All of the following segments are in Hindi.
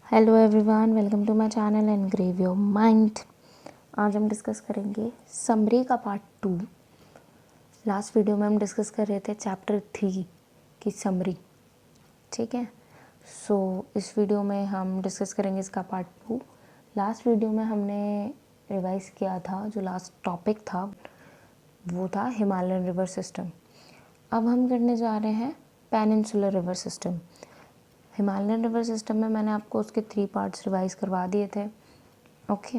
Hello everyone, welcome to my channel Engrave Your Mind. आज हम डिस्कस करेंगे समरी का पार्ट 2। लास्ट वीडियो में हम डिस्कस कर रहे थे चैप्टर 3 की समरी, ठीक है। सो इस वीडियो में हम डिस्कस करेंगे इसका पार्ट 2। लास्ट वीडियो में हमने रिवाइज किया था, जो लास्ट टॉपिक था वो था हिमालयन रिवर सिस्टम। अब हम करने जा रहे हैं peninsular river system. Himalayan river system में मैंने आपको उसके 3 पार्ट्स रिवाइज करवा दिए थे, ओके।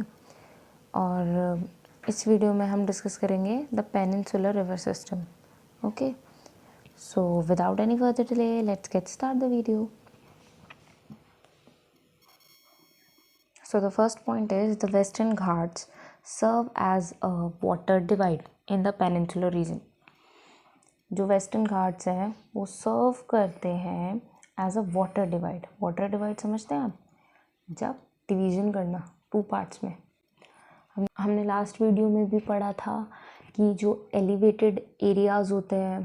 और इस वीडियो में हम डिस्कस करेंगे the peninsular river system, okay. So without any further delay let's get start the video. So the first point is the Western Ghats serve as a water divide in the peninsular region. जो वेस्टर्न घाट्स हैं वो सर्व करते हैं as a water divide. Water divide समझते हैं आप, जब डिवीज़न करना 2 पार्ट्स में। हमने लास्ट वीडियो में भी पढ़ा था कि जो एलिवेटेड एरियाज़ होते हैं,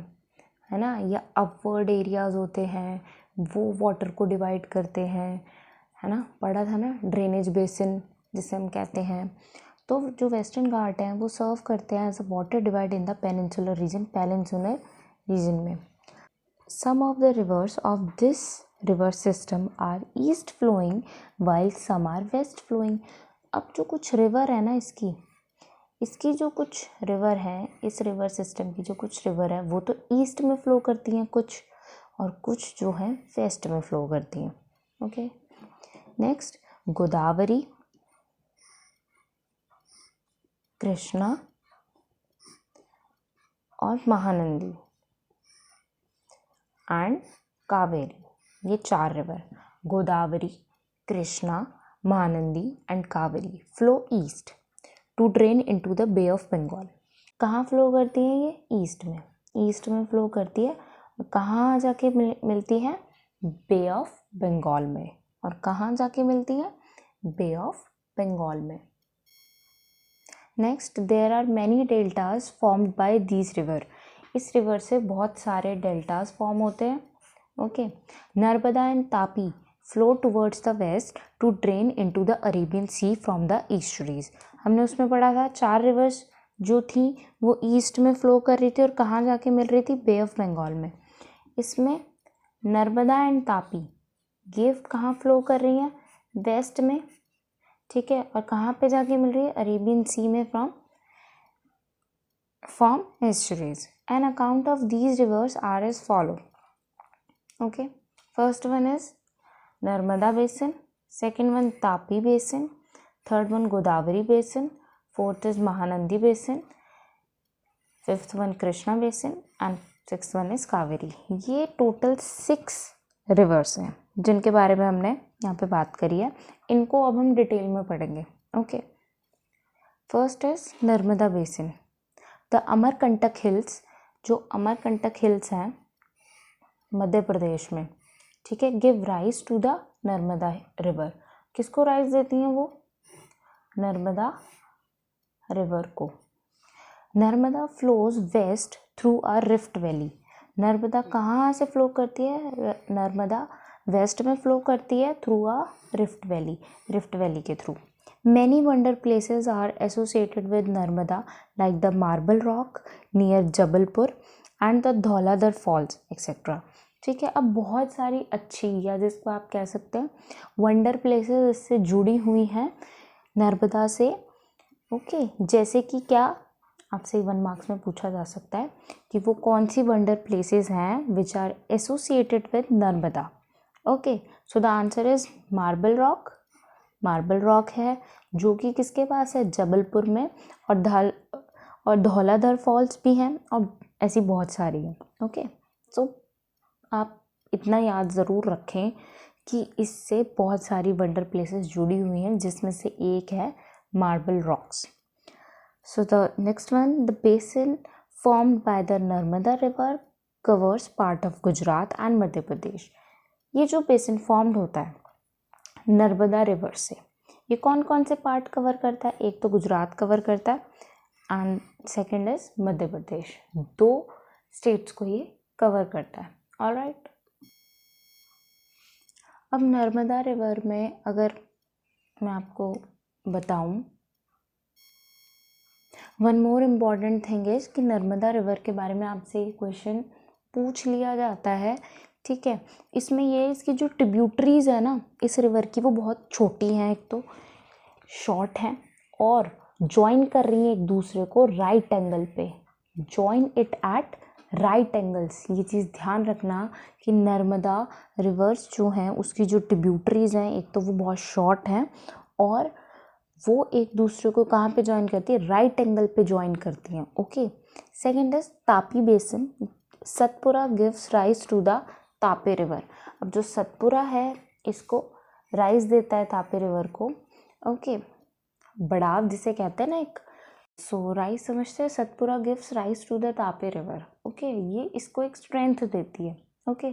है ना, या अपवर्ड एरियाज़ होते हैं, वो वाटर को डिवाइड करते हैं, है ना, पढ़ा था ना, ड्रेनेज बेसिन जिसे हम कहते हैं। तो जो वेस्टर्न घाट हैं वो सर्व करते हैं as a water divide in the peninsular region में। Some of the rivers of this river system are east flowing while some are west flowing. अब जो कुछ रिवर है ना, इसकी जो कुछ रिवर हैं, इस रिवर सिस्टम की जो कुछ रिवर है वो तो ईस्ट में फ्लो करती हैं कुछ, और कुछ जो है वेस्ट में फ्लो करती हैं, ओके। नेक्स्ट, गोदावरी, कृष्णा और महानंदी एंड कावेरी, ये 4 river, Godavari, Krishna, Mahanadi and Kaveri, flow east to drain into the bay of Bengal. कहाँ फ्लो करती हैं ये? ईस्ट में फ्लो करती है। कहाँ जाके मिलती है? बे ऑफ बंगाल में। और कहाँ जाके मिलती है? बे ऑफ बंगाल में। Next, there are many deltas formed by these river. इस रिवर से बहुत सारे डेल्टाज फॉर्म होते हैं, okay. Narmada and Tapi flow towards the west to drain into the Arabian sea from the estuaries. हमने उसमें पढ़ा था 4 रिवर्स जो थी वो ईस्ट में फ्लो कर रही थी और कहाँ जाके मिल रही थी? बे ऑफ बंगाल में। इसमें नर्मदा एंड तापी ये कहाँ फ्लो कर रही हैं? वेस्ट में, ठीक है। और कहाँ पे जाके मिल रही है? अरेबियन सी में from estuaries. An account of these rivers are as follow. Okay, first one is Narmada basin, second one Tapi basin, third one Godavari basin, fourth is Mahanandi basin, fifth one Krishna basin and sixth one is Kaveri. ये टोटल 6 रिवर्स हैं जिनके बारे में हमने यहाँ पे बात करी है। इनको अब हम डिटेल में पढ़ेंगे, okay. First is Narmada basin. The Amarkantak hills, जो अमरकंटक हिल्स हैं मध्य प्रदेश में, ठीक है, give rise to the Narmada river. किसको राइज देती हैं वो? नर्मदा रिवर को। Narmada flows west through a rift valley. Narmada कहाँ से फ्लो करती है? नर्मदा वेस्ट में फ्लो करती है थ्रू अ रिफ्ट वैली के through. Many wonder places are associated with Narmada like the Marble Rock near Jabalpur and the Dhauladhar Falls etc. ठीक है। अब बहुत सारी अच्छी, या जिसको आप कह सकते हैं वंडर प्लेसेस इससे जुड़ी हुई हैं नर्मदा से, ओके। जैसे कि क्या, आपसे 1 मार्क्स में पूछा जा सकता है कि वो कौन सी वंडर प्लेसेस हैं which are associated with Narmada, okay. So the answer is marble rock है जो कि किसके पास है? जबलपुर में। और धौलाधर फॉल्स भी हैं और ऐसी बहुत सारी हैं, ओके। सो आप इतना याद ज़रूर रखें कि इससे बहुत सारी वंडर प्लेसेस जुड़ी हुई हैं, जिसमें से एक है marble rocks. So the next one, the basin formed by the Narmada river covers part of Gujarat and Madhya Pradesh. ये जो बेसिन फॉर्म्ड होता है नर्मदा रिवर से, ये कौन कौन से पार्ट कवर करता है? एक तो गुजरात कवर करता है and second is Madhya Pradesh. 2 states को ये कवर करता है, ऑलराइट। अब नर्मदा रिवर में अगर मैं आपको बताऊं, one more important thing is कि नर्मदा रिवर के बारे में आपसे क्वेश्चन पूछ लिया जाता है, ठीक है। इसमें ये इसकी जो ट्रिब्यूटरीज है ना इस रिवर की वो बहुत छोटी हैं, एक तो शॉर्ट हैं और ज्वाइन कर रही हैं एक दूसरे को राइट एंगल पे, join it at right angles. ये चीज़ ध्यान रखना कि नर्मदा रिवर्स जो हैं उसकी जो ट्रिब्यूटरीज हैं एक तो वो बहुत शॉर्ट हैं और वो एक दूसरे को कहाँ पे ज्वाइन करती है, राइट एंगल पे ज्वाइन करती हैं, okay. Second is Tapi basin, Satpura gives rise to the Tapi river. अब जो सतपुरा है इसको राइज देता है तापी रिवर को, ओके, बढ़ाव जिसे कहते हैं ना एक, सो राइज समझते हैं, Satpura gives rise to the Tapi river, okay, ये इसको एक स्ट्रेंथ देती है, okay.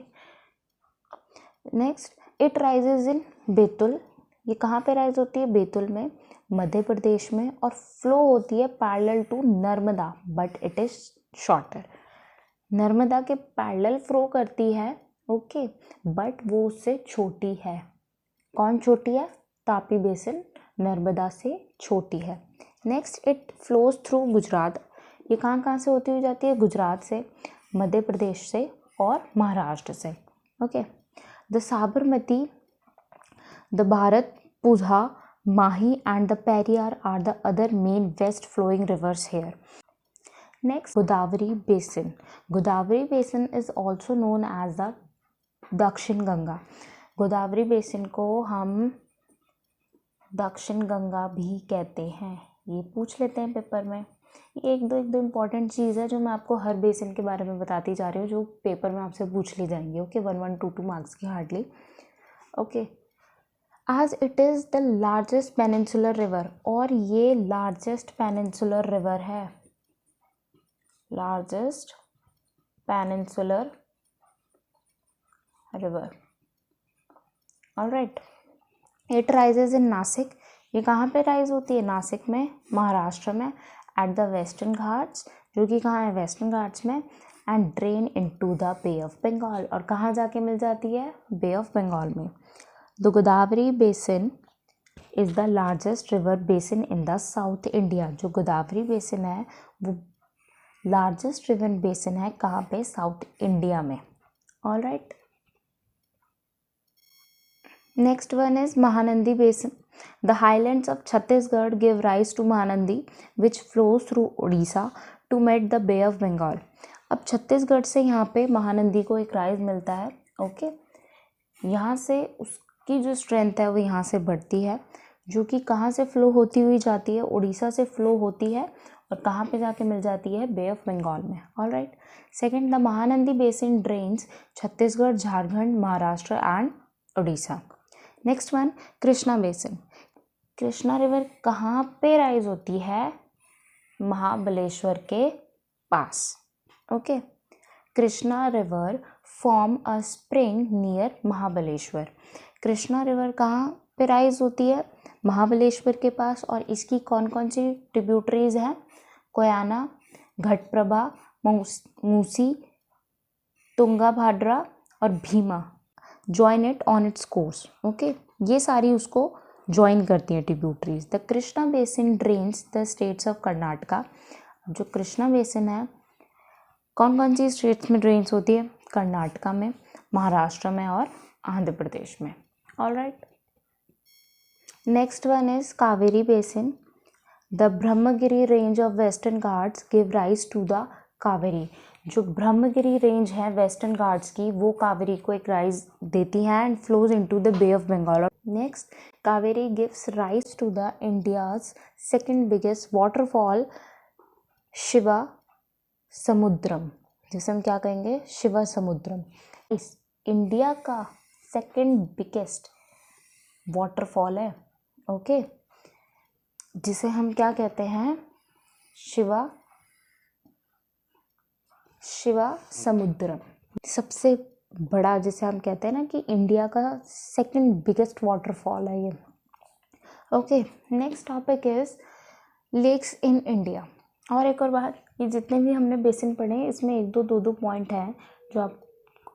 Next it rises in Betul, ये कहाँ पे राइज होती है, बैतुल में, मध्य प्रदेश में, और फ्लो होती है parallel to Narmada but it is shorter. Narmada के पैरेलल फ्लो करती है, ओके, बट वो उससे छोटी है। कौन छोटी है, तापी बेसिन नर्मदा से छोटी है। Next it flows through Gujarat, ये कहाँ से होती हुई जाती है, गुजरात से, मध्य प्रदेश से और महाराष्ट्र से, okay. The Sabarmati, the Bharathapuzha, Mahi and the Periyar are the other main west flowing rivers here. Next Godavari basin, Godavari basin is also known as the Dakshin Ganga. Godavari basin को हम दक्षिण गंगा भी कहते हैं, ये पूछ लेते हैं पेपर में। ये एक दो इम्पॉर्टेंट चीज़ है जो मैं आपको हर बेसिन के बारे में बताती जा रही हूँ जो पेपर में आपसे पूछ ली जाएंगी, ओके, 1-1, 2-2 मार्क्स की hardly, okay. As it is the largest peninsular river, और ये लार्जेस्ट पेनिनसुलर रिवर है, largest peninsular river, alright. It rises in Nashik, ये कहाँ पे राइज होती है, नासिक में, महाराष्ट्र में, एट द वेस्टर्न घाट्स, जो कि कहाँ है, वेस्टर्न घाट्स में, and drain into the bay of Bengal, और कहाँ जाके मिल जाती है, बे ऑफ बंगाल में। The Godavari basin is the largest river basin in the south India, जो गोदावरी बेसिन है वो लार्जेस्ट रिवर बेसिन है कहाँ पे, साउथ इंडिया में, alright. Next one is Mahanadi basin, the highlands of Chhattisgarh give rise to Mahanadi which flows through Orissa to meet the bay of Bengal. अब छत्तीसगढ़ से यहाँ पे महानंदी को एक राइज मिलता है, ओके, यहाँ से उसकी जो स्ट्रेंथ है वो यहाँ से बढ़ती है, जो कि कहाँ से फ्लो होती हुई जाती है, उड़ीसा से फ्लो होती है और कहाँ पे जाके मिल जाती है, बे ऑफ बंगाल में, alright. Second, the Mahanadi basin drains Chhattisgarh, Jharkhand, Maharashtra and Orissa. Next one, Krishna basin, Krishna river कहाँ पे राइज होती है, महाबलेश्वर के पास, okay. Krishna river form a spring near Mahabaleshwar, Krishna river कहाँ पे राइज होती है, महाबलेश्वर के पास, और इसकी कौन कौन सी ट्रिब्यूटरीज हैं, कोयाना, घटप्रभा, मूसी, तुंगा भाद्रा और Bhima, join it on its course, okay, ये सारी उसको ज्वाइन करती हैं tributaries. The Krishna basin drains the states of Karnataka, जो कृष्णा बेसिन है कौन कौन सी स्टेट्स में ड्रेन्स होती है, कर्नाटका में, महाराष्ट्र में और आंध्र प्रदेश में, alright. Next one is Kaveri basin, the Brahmagiri range of Western Ghats give rise to the Kaveri, जो ब्रह्मगिरी रेंज है वेस्टर्न घाट्स की वो कावेरी को एक राइज देती हैं and flows into the bay of Bengal. Next, Kaveri gives rise to the India's second biggest waterfall Shivasamudram, जिसे हम क्या कहेंगे, शिवा समुद्रम। इस इंडिया का सेकंड बिगेस्ट वाटरफॉल है, ओके, जिसे हम क्या कहते हैं, शिवा समुद्रम, सबसे बड़ा जिसे हम कहते हैं ना कि इंडिया का सेकंड बिगेस्ट वाटरफॉल है ये, okay. Next topic is lakes in India. और एक और बात, ये जितने भी हमने बेसिन पढ़े हैं इसमें एक दो पॉइंट हैं जो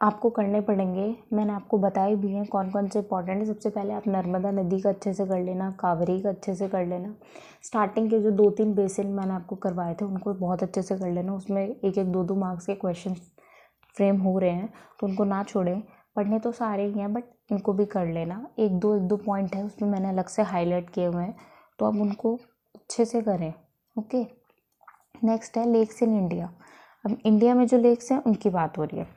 आपको करने पड़ेंगे, मैंने आपको बताए भी हैं कौन कौन से इंपॉर्टेंट है। सबसे पहले आप नर्मदा नदी का अच्छे से कर लेना, कावेरी का अच्छे से कर लेना। स्टार्टिंग के जो 2-3 बेसिन मैंने आपको करवाए थे उनको बहुत अच्छे से कर लेना। उसमें 1-1 2-2 मार्क्स के क्वेश्चन फ्रेम हो रहे हैं तो उनको ना छोड़ें। पढ़ने तो सारे ही हैं बट इनको भी कर लेना। 1-2 पॉइंट है उसमें मैंने अलग से हाईलाइट किए हुए हैं तो आप उनको अच्छे से करें। ओके, नेक्स्ट है लेक्स इन इंडिया। अब इंडिया में जो लेक्स हैं उनकी बात हो रही है।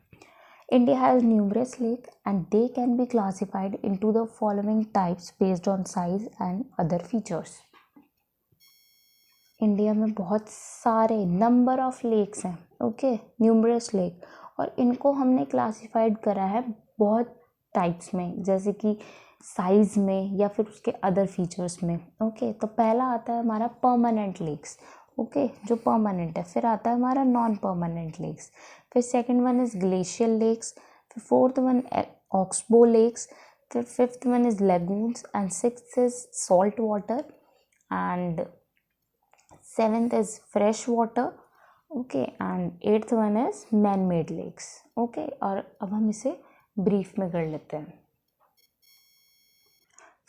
India has numerous lakes and they can be classified into the following types based on size and other features. India में बहुत सारे नंबर ऑफ लेक्स हैं, ओके, न्यूमरस लेक, और इनको हमने क्लासिफाइड करा है बहुत टाइप्स में, जैसे कि साइज में या फिर उसके अदर फीचर्स में। ओके, तो पहला आता है हमारा परमानेंट लेक्स, ओके, जो परमानेंट है। फिर आता है हमारा नॉन परमानेंट लेक्स। फिर second one is glacial lakes. फिर फोर्थ वन ऑक्सबो लेक्स। फिर fifth one is lagoons and sixth is salt water and seventh is fresh water, okay, and eighth one is man made lakes. Okay, और अब हम इसे ब्रीफ में कर लेते हैं।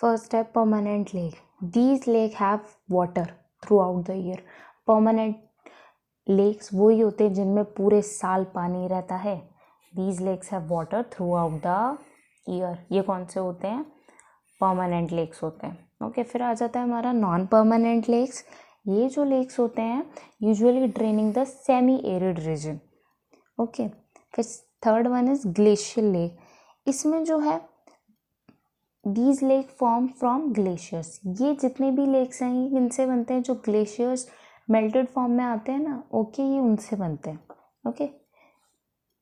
फर्स्ट है permanent lake. These lake have water throughout the year. Permanent lakes वही होते हैं जिनमें पूरे साल पानी रहता है। These lakes have water throughout the year. ये कौन से होते हैं? परमानेंट लेक्स होते हैं। ओके, फिर आ जाता है हमारा नॉन परमानेंट लेक्स। ये जो लेक्स होते हैं usually draining the semi arid region. Okay, फिर third one is glacial lake. इसमें जो है these lake form from glaciers. ये जितने भी लेक्स हैं ये इनसे बनते हैं, जो ग्लेशियर्स मेल्टेड फॉर्म में आते हैं ना, ओके, ये उनसे बनते हैं। Okay,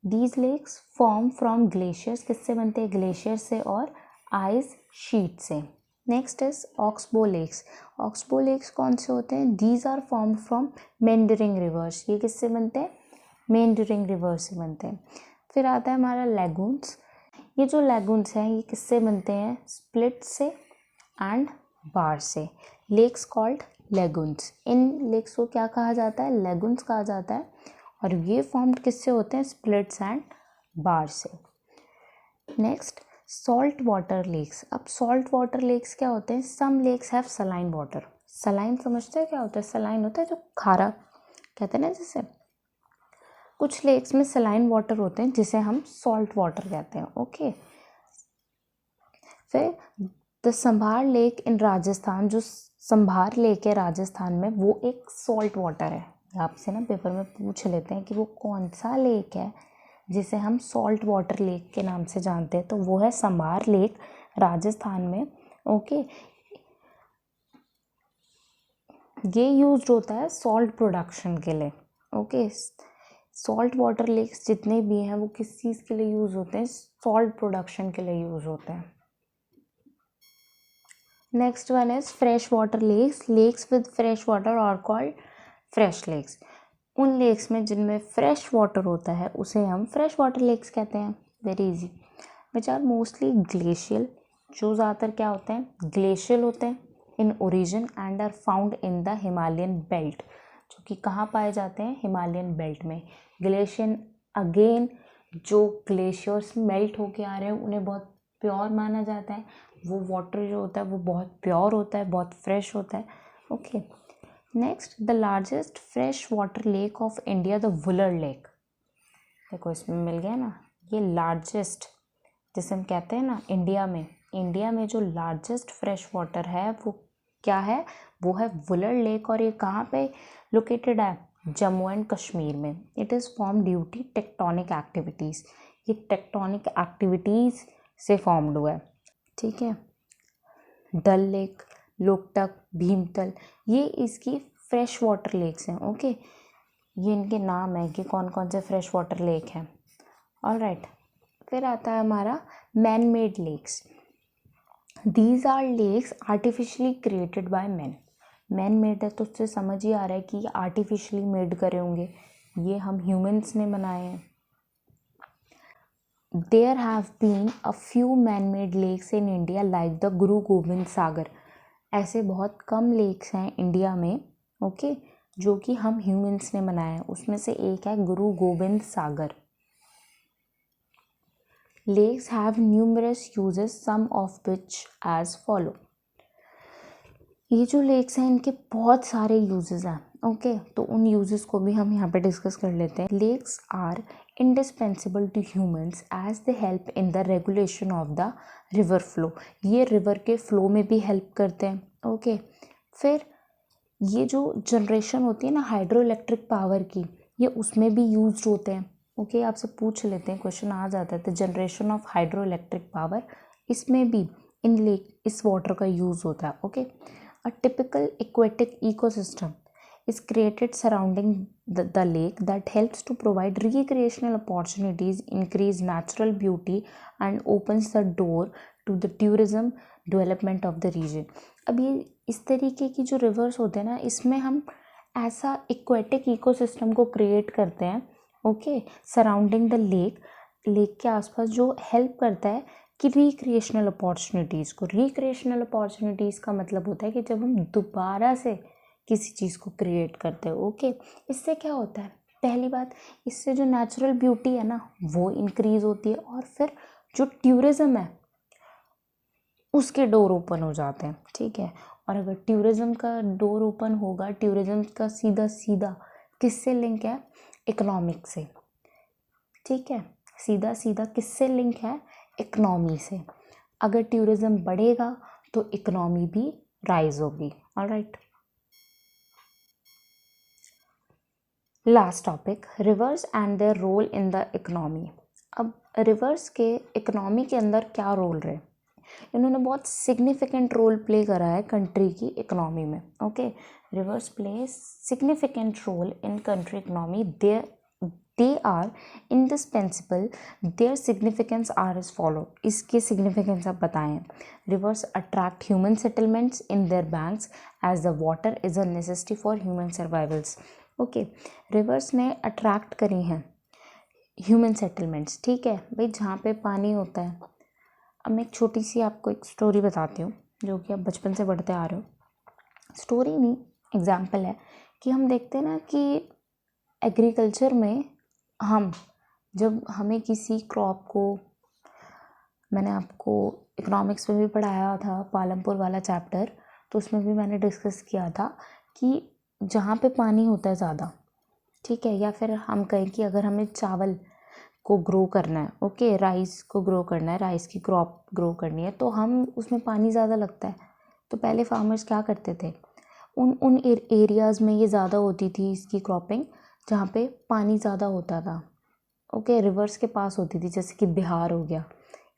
these lakes form from glaciers. किससे बनते हैं? ग्लेशियर से और आइस शीट से। Next is oxbow lakes. Oxbow lakes कौन से होते हैं? These are form from meandering rivers. ये किससे बनते हैं? मेंडरिंग रिवर्स से बनते हैं। फिर आता है हमारा लैगून्स। ये जो लैगून्स हैं ये किससे बनते हैं? स्प्लिट से एंड बार से। Lakes called lagoons. इन लेक्स को क्या कहा जाता है? लैगून्स कहा जाता है, और ये फॉर्म्ड किससे होते हैं? स्प्लिट्स एंड बार से। Next, salt water lakes. अब सॉल्ट वाटर लेक्स क्या होते हैं? Some lakes have saline water. Saline समझते हैं क्या होता है? सलाइन होता है जो खारा कहते हैं ना, जैसे कुछ लेक्स में सलाइन वाटर होते हैं जिसे हम सॉल्ट वाटर कहते हैं। ओके, फिर द संभार लेक इन राजस्थान। जो संभार लेक है राजस्थान में वो एक सॉल्ट वाटर है। आपसे ना पेपर में पूछ लेते हैं कि वो कौन सा लेक है जिसे हम सॉल्ट वाटर लेक के नाम से जानते हैं, तो वो है संभार लेक राजस्थान में। ओके, ये यूज्ड होता है सॉल्ट प्रोडक्शन के लिए। ओके, सॉल्ट वाटर लेक्स जितने भी हैं वो किस चीज़ के लिए यूज़ होते हैं? सॉल्ट प्रोडक्शन के लिए यूज़ होते हैं। Next one is fresh water lakes. Lakes with fresh water are called fresh lakes. उन लेक्स में जिनमें फ्रेश वाटर होता है उसे हम फ्रेश वाटर लेक्स कहते हैं। Very easy. Which are mostly glacial. जो ज़्यादातर क्या होते हैं? ग्लेशियल होते हैं in origin and are found in the Himalayan belt. जो कि कहाँ पाए जाते हैं? हिमालयन बेल्ट में। ग्लेशियर अगेन, जो ग्लेशियर्स मेल्ट होके आ रहे हैं उन्हें बहुत प्योर माना जाता है। वो वाटर जो होता है वो बहुत प्योर होता है, बहुत फ्रेश होता है। Okay, next, the largest fresh water lake of India, the Wular lake. देखो इसमें मिल गया ना, ये लार्जेस्ट जिसे हम कहते हैं ना इंडिया में जो लार्जेस्ट फ्रेश वाटर है वो क्या है? वो है वुलर लेक। और ये कहाँ पे लोकेटेड है? जम्मू एंड कश्मीर में। It is form due to tectonic activities. ये टेक्टोनिक एक्टिविटीज़ से फॉर्म्ड हुआ है। ठीक है, डल लेक, लोकटक, भीमतल, ये इसकी फ्रेश वाटर लेक्स हैं। ओके, ये इनके नाम है कि कौन कौन से फ्रेश वाटर लेक हैं। ऑलराइट, फिर आता है हमारा man made lakes. These are lakes artificially created by man. Man made है तो उससे समझ ही आ रहा है कि ये आर्टिफिशियली मेड करे होंगे, ये हम ह्यूमंस ने बनाए हैं। There have been a few man-made lakes in India like the गुरु गोबिंद सागर। ऐसे बहुत कम लेक्स हैं इंडिया में, ओके, जो कि हम ह्यूमंस ने बनाए हैं। उसमें से एक है Guru Gobind Sagar. Lakes have numerous uses, some of which as follow. ये जो लेक्स हैं इनके बहुत सारे यूजेस हैं, ओके तो उन यूजेस को भी हम यहाँ पे डिस्कस कर लेते हैं। Lakes are indispensable to humans as they help in the regulation of the river flow. ये रिवर के फ्लो में भी हेल्प करते हैं, ओके। फिर ये जो जनरेशन होती है ना हाइड्रो इलेक्ट्रिक पावर की, ये उसमें भी यूज होते हैं, ओके। आपसे पूछ लेते हैं, क्वेश्चन आ जाता है, तो generation of hydro electric power, इसमें भी इन लेक इस वाटर का यूज होता है, okay. A typical aquatic ecosystem is created surrounding the lake that helps to provide recreational opportunities, increase natural beauty and opens the door to the tourism development of the region। अब ये इस तरीके की जो रिवर्स होते हैं ना, इसमें हम ऐसा एक्वेटिक इकोसिस्टम को क्रिएट करते हैं, okay, surrounding the lake, lake के आसपास, जो हेल्प करता है कि रिक्रिएशनल अपॉर्चुनिटीज़ को, रिक्रिएशनल अपॉर्चुनिटीज़ का मतलब होता है कि जब हम दोबारा से किसी चीज़ को क्रिएट करते हैं, ओके। इससे क्या होता है, पहली बात, इससे जो नेचुरल ब्यूटी है ना वो इंक्रीज़ होती है, और फिर जो टूरिज़्म है उसके डोर ओपन हो जाते हैं, ठीक है। और अगर टूरिज़्म का डोर ओपन होगा, टूरिज़्म का सीधा सीधा किससे लिंक है, इकोनॉमिक से, ठीक है, सीधा सीधा किससे लिंक है, इकोनॉमी से। अगर टूरिज्म बढ़ेगा तो इकोनॉमी भी राइज होगी, alright. Last topic, rivers and their role in the economy. अब रिवर्स के इकोनॉमी के अंदर क्या रोल रहे, इन्होंने बहुत सिग्निफिकेंट रोल प्ले करा है कंट्री की इकोनॉमी में, okay. Rivers play significant role in country economy, they are indispensable, their significance are as follow। इसके significance आप बताएं। rivers attract human settlements in their banks as the water is a necessity for human survivals, okay। rivers ने attract करी हैं human settlements, ठीक है भाई, जहाँ पे पानी होता है। अब मैं एक छोटी सी आपको एक स्टोरी बताती हूँ जो कि आप बचपन से पढ़ते आ रहे हो। स्टोरी नहीं, एग्जाम्पल है कि हम देखते हैं ना कि एग्रीकल्चर में हम जब हमें किसी क्रॉप को, मैंने आपको इकोनॉमिक्स में भी पढ़ाया था पालमपुर वाला चैप्टर, तो उसमें भी मैंने डिस्कस किया था कि जहाँ पे पानी होता है ज़्यादा, ठीक है, या फिर हम कहें कि अगर हमें चावल को ग्रो करना है, ओके, राइस को ग्रो करना है, राइस की क्रॉप ग्रो करनी है, तो हम उसमें पानी ज़्यादा लगता है। तो पहले फार्मर्स क्या करते थे, उन एरियाज़ में ये ज़्यादा होती थी इसकी क्रॉपिंग जहाँ पे पानी ज़्यादा होता था, ओके, रिवर्स के पास होती थी, जैसे कि बिहार हो गया,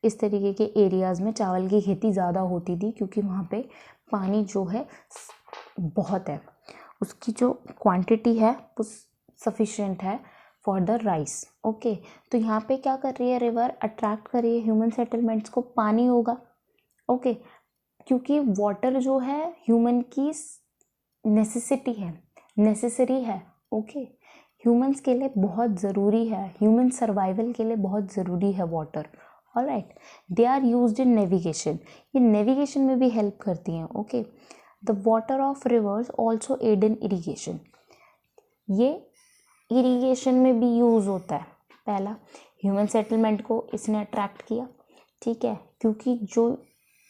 इस तरीके के एरियाज़ में चावल की खेती ज़्यादा होती थी क्योंकि वहाँ पे पानी जो है बहुत है, उसकी जो क्वांटिटी है वो सफिशिएंट है फॉर द राइस, ओके। तो यहाँ पे क्या कर रही है, रिवर अट्रैक्ट कर रही है ह्यूमन सेटलमेंट्स को, पानी होगा, ओके, क्योंकि वाटर जो है ह्यूमन की नेसेसिटी है, नेसेसरी है, ओके, ह्यूमंस के लिए बहुत ज़रूरी है, ह्यूमन सर्वाइवल के लिए बहुत ज़रूरी है water, alright. They are used in navigation, ये नेविगेशन में भी हेल्प करती हैं, okay. The water of rivers also aid in irrigation, ये इरीगेशन में भी यूज़ होता है। पहला, ह्यूमन सेटलमेंट को इसने अट्रैक्ट किया, ठीक है, क्योंकि जो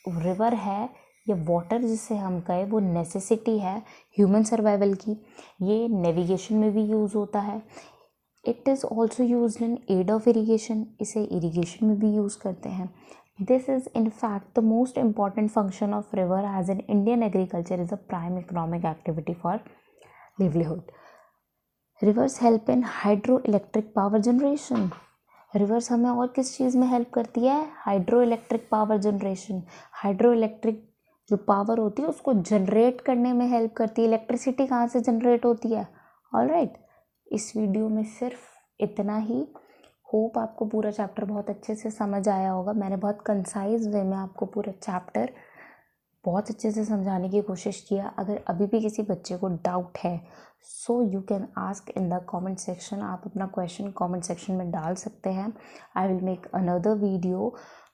रिवर है या वाटर जिसे हम कहें वो नेसेसिटी है ह्यूमन सर्वाइवल की, ये नेविगेशन में भी यूज़ होता है। It is also use in aid of irrigation, इसे इरीगेशन में भी यूज़ करते हैं। This is in fact the most important function of river as an Indian agriculture is a prime economic activity for livelihood. Rivers help in hydro electric power generation, rivers हमें और किस चीज़ में हेल्प करती है, hydro electric power generation. Hydro electric जो पावर होती है उसको जनरेट करने में हेल्प करती है। इलेक्ट्रिसिटी कहाँ से जनरेट होती है, ऑलराइट। इस वीडियो में सिर्फ इतना ही। होप आपको पूरा चैप्टर बहुत अच्छे से समझ आया होगा। मैंने बहुत कंसाइज वे में आपको पूरा चैप्टर बहुत अच्छे से समझाने की कोशिश किया। अगर अभी भी किसी बच्चे को डाउट है so you can ask in the comment section, आप अपना क्वेश्चन कमेंट सेक्शन में डाल सकते हैं। I will make another video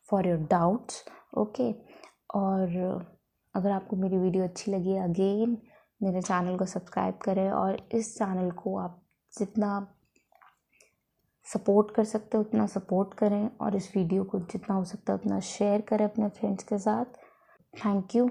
for your doubts, okay. और अगर आपको मेरी वीडियो अच्छी लगी, अगेन मेरे चैनल को सब्सक्राइब करें और इस चैनल को आप जितना सपोर्ट कर सकते हो उतना सपोर्ट करें और इस वीडियो को जितना हो सकता है उतना शेयर करें अपने फ्रेंड्स के साथ। Thank you.